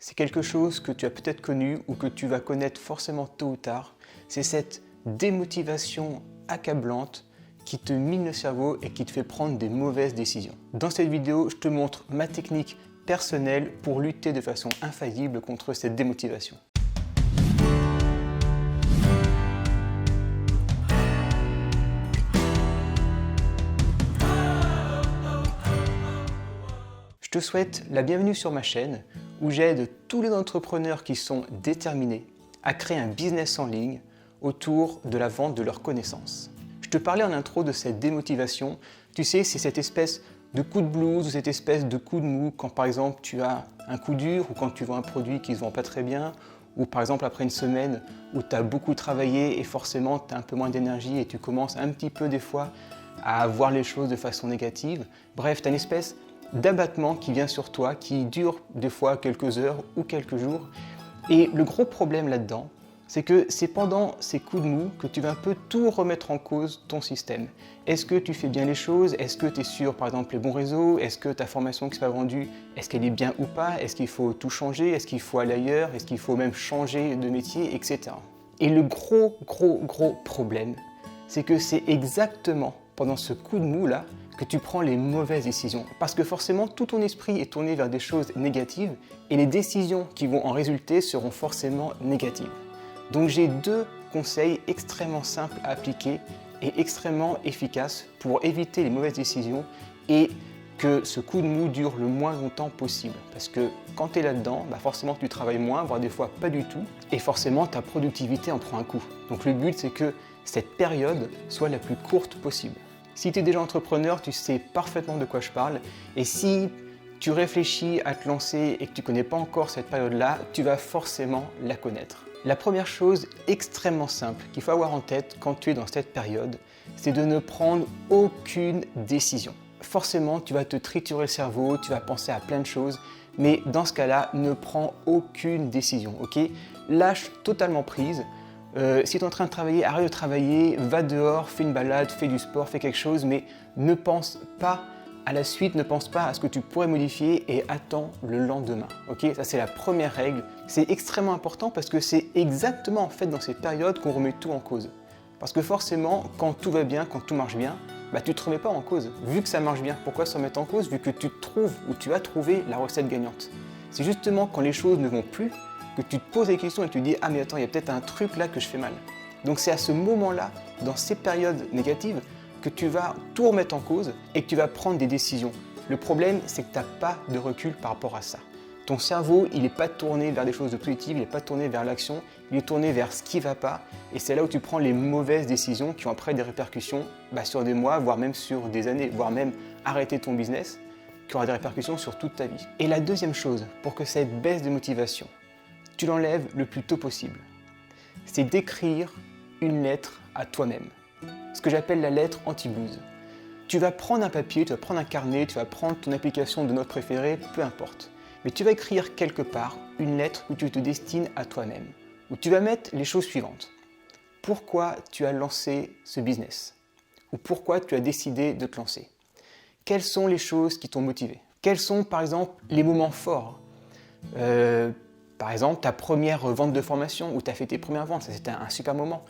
c'est quelque chose que tu as peut-être connu ou que tu vas connaître forcément tôt ou tard. C'est cette démotivation accablante qui te mine le cerveau et qui te fait prendre des mauvaises décisions. Dans cette vidéo, je te montre ma technique personnelle pour lutter de façon infaillible contre cette démotivation. Je te souhaite la bienvenue sur ma chaîne où j'aide tous les entrepreneurs qui sont déterminés à créer un business en ligne autour de la vente de leurs connaissances. Je te parlais en intro de cette démotivation. Tu sais, c'est cette espèce de coup de blues ou cette espèce de coup de mou quand par exemple tu as un coup dur ou quand tu vends un produit qui ne se vend pas très bien ou par exemple après une semaine où tu as beaucoup travaillé et forcément tu as un peu moins d'énergie et tu commences un petit peu des fois à voir les choses de façon négative. Bref, tu as une espèce d'abattement qui vient sur toi, qui dure des fois quelques heures ou quelques jours. Et le gros problème là-dedans, c'est que c'est pendant ces coups de mou que tu vas un peu tout remettre en cause ton système. Est-ce que tu fais bien les choses? Est-ce que tu es sur, par exemple, les bons réseaux? Est-ce que ta formation qui sera vendue, est-ce qu'elle est bien ou pas? Est-ce qu'il faut tout changer? Est-ce qu'il faut aller ailleurs? Est-ce qu'il faut même changer de métier, etc. Et le gros problème, c'est que c'est exactement pendant ce coup de mou là que tu prends les mauvaises décisions. Parce que forcément, tout ton esprit est tourné vers des choses négatives et les décisions qui vont en résulter seront forcément négatives. Donc j'ai deux conseils extrêmement simples à appliquer et extrêmement efficaces pour éviter les mauvaises décisions et que ce coup de mou dure le moins longtemps possible. Parce que quand tu es là-dedans, forcément tu travailles moins, voire des fois pas du tout, et forcément ta productivité en prend un coup. Donc le but c'est que cette période soit la plus courte possible. Si tu es déjà entrepreneur, tu sais parfaitement de quoi je parle, et si tu réfléchis à te lancer et que tu ne connais pas encore cette période-là, tu vas forcément la connaître. La première chose extrêmement simple qu'il faut avoir en tête quand tu es dans cette période, c'est de ne prendre aucune décision. Forcément, tu vas te triturer le cerveau, tu vas penser à plein de choses, mais dans ce cas-là, ne prends aucune décision, ok? Lâche totalement prise. Si tu es en train de travailler, arrête de travailler, va dehors, fais une balade, fais du sport, fais quelque chose, mais ne pense pas à la suite, ne pense pas à ce que tu pourrais modifier et attends le lendemain. Ok, ça c'est la première règle. C'est extrêmement important parce que c'est exactement en fait dans ces périodes qu'on remet tout en cause. Parce que forcément, quand tout va bien, quand tout marche bien, tu ne te remets pas en cause. Vu que ça marche bien, pourquoi se remettre en cause? Vu que tu trouves ou tu as trouvé la recette gagnante. C'est justement quand les choses ne vont plus que tu te poses des questions et tu te dis « Ah mais attends, il y a peut-être un truc là que je fais mal ». Donc c'est à ce moment-là, dans ces périodes négatives, que tu vas tout remettre en cause et que tu vas prendre des décisions. Le problème, c'est que tu n'as pas de recul par rapport à ça. Ton cerveau, il n'est pas tourné vers des choses de positives, il n'est pas tourné vers l'action, il est tourné vers ce qui ne va pas. Et c'est là où tu prends les mauvaises décisions qui ont après des répercussions sur des mois, voire même sur des années, voire même arrêter ton business, qui aura des répercussions sur toute ta vie. Et la deuxième chose, pour que cette baisse de motivation, tu l'enlèves le plus tôt possible, c'est d'écrire une lettre à toi-même. Ce que j'appelle la lettre anti-blues. Tu vas prendre un papier, tu vas prendre un carnet, tu vas prendre ton application de notes préférée, peu importe. Mais tu vas écrire quelque part une lettre où tu te destines à toi-même, où tu vas mettre les choses suivantes. Pourquoi tu as lancé ce business? Ou pourquoi tu as décidé de te lancer? Quelles sont les choses qui t'ont motivé? Quels sont par exemple les moments forts? Par exemple, ta première vente de formation où tu as fait tes premières ventes, ça c'était un super moment.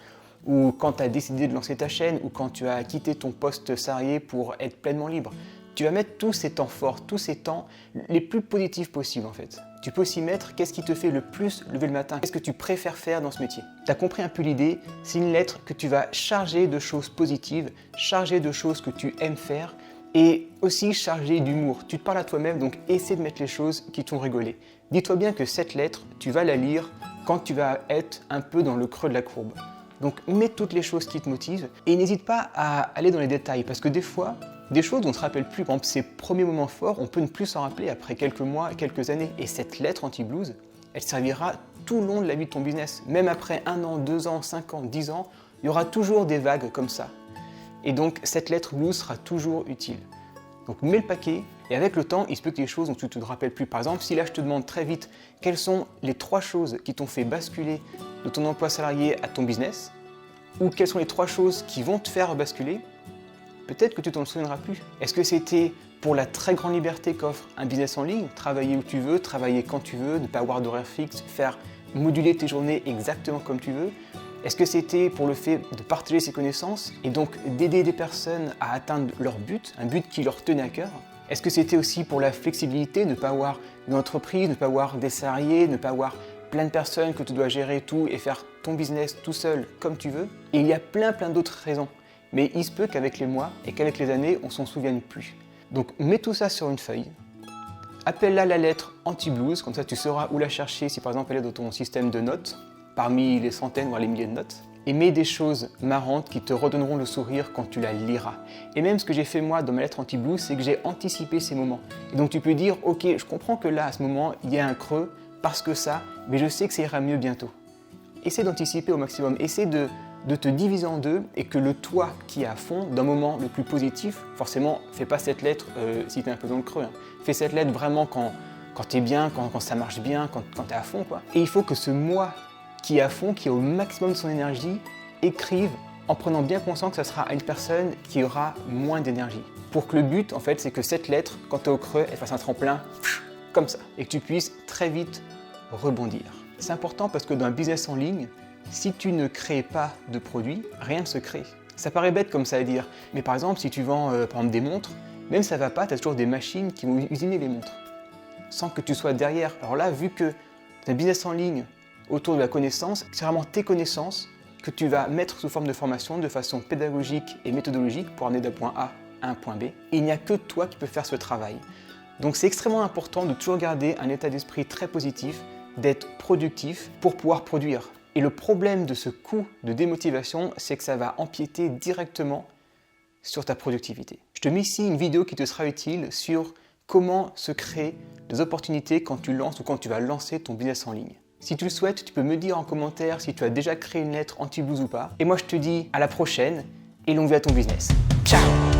Ou quand tu as décidé de lancer ta chaîne, ou quand tu as quitté ton poste salarié pour être pleinement libre. Tu vas mettre tous ces temps forts, tous ces temps les plus positifs possibles en fait. Tu peux aussi mettre qu'est-ce qui te fait le plus lever le matin, qu'est-ce que tu préfères faire dans ce métier. Tu as compris un peu l'idée, c'est une lettre que tu vas charger de choses positives, charger de choses que tu aimes faire, et aussi chargée d'humour. Tu te parles à toi-même, donc essaie de mettre les choses qui t'ont rigolé. Dis-toi bien que cette lettre, tu vas la lire quand tu vas être un peu dans le creux de la courbe. Donc mets toutes les choses qui te motivent et n'hésite pas à aller dans les détails parce que des fois, des choses dont on ne se rappelle plus, par exemple ces premiers moments forts, on peut ne plus s'en rappeler après quelques mois, quelques années. Et cette lettre anti-blues, elle servira tout le long de la vie de ton business. Même après 1 an, 2 ans, 5 ans, 10 ans, il y aura toujours des vagues comme ça. Et donc cette lettre blues sera toujours utile. Donc mets le paquet et avec le temps, il se peut que les choses dont tu ne te rappelles plus. Par exemple, si là je te demande très vite quelles sont les 3 choses qui t'ont fait basculer de ton emploi salarié à ton business, ou quelles sont les 3 choses qui vont te faire basculer, peut-être que tu t'en souviendras plus. Est-ce que c'était pour la très grande liberté qu'offre un business en ligne, travailler où tu veux, travailler quand tu veux, ne pas avoir d'horaire fixe, faire moduler tes journées exactement comme tu veux? Est-ce que c'était pour le fait de partager ses connaissances et donc d'aider des personnes à atteindre leur but, un but qui leur tenait à cœur? Est-ce que c'était aussi pour la flexibilité, ne pas avoir une entreprise, ne pas avoir des salariés, ne pas avoir plein de personnes que tu dois gérer tout et faire ton business tout seul comme tu veux? Et il y a plein d'autres raisons. Mais il se peut qu'avec les mois et qu'avec les années, on s'en souvienne plus. Donc mets tout ça sur une feuille, appelle-la la lettre anti-blues, comme ça tu sauras où la chercher si par exemple elle est dans ton système de notes, parmi les centaines voire les milliers de notes, et mets des choses marrantes qui te redonneront le sourire quand tu la liras. Et même ce que j'ai fait moi dans ma lettre anti-blues, c'est que j'ai anticipé ces moments. Et donc tu peux dire, ok, je comprends que là, à ce moment, il y a un creux, parce que ça, mais je sais que ça ira mieux bientôt. Essaie d'anticiper au maximum, essaie de te diviser en deux et que le toi qui est à fond, d'un moment le plus positif, forcément, fais pas cette lettre si tu es un peu dans le creux. Hein. Fais cette lettre vraiment quand tu es bien, quand ça marche bien, quand tu es à fond, quoi. Et il faut que ce moi qui est à fond, qui est au maximum de son énergie, écrive en prenant bien conscience que ça sera à une personne qui aura moins d'énergie. Pour que le but, en fait, c'est que cette lettre, quand tu es au creux, elle fasse un tremplin comme ça et que tu puisses très vite rebondir. C'est important parce que dans un business en ligne, si tu ne crées pas de produit, rien ne se crée. Ça paraît bête comme ça à dire, mais par exemple, si tu vends par exemple, des montres, même ça va pas, tu as toujours des machines qui vont usiner les montres, sans que tu sois derrière. Alors là, vu que tu as un business en ligne autour de la connaissance, c'est vraiment tes connaissances que tu vas mettre sous forme de formation de façon pédagogique et méthodologique pour amener d'un point A à un point B. Et il n'y a que toi qui peux faire ce travail. Donc c'est extrêmement important de toujours garder un état d'esprit très positif, d'être productif pour pouvoir produire. Et le problème de ce coup de démotivation, c'est que ça va empiéter directement sur ta productivité. Je te mets ici une vidéo qui te sera utile sur comment se créer des opportunités quand tu lances ou quand tu vas lancer ton business en ligne. Si tu le souhaites, tu peux me dire en commentaire si tu as déjà créé une lettre anti-blues ou pas. Et moi je te dis à la prochaine et longue vie à ton business. Ciao!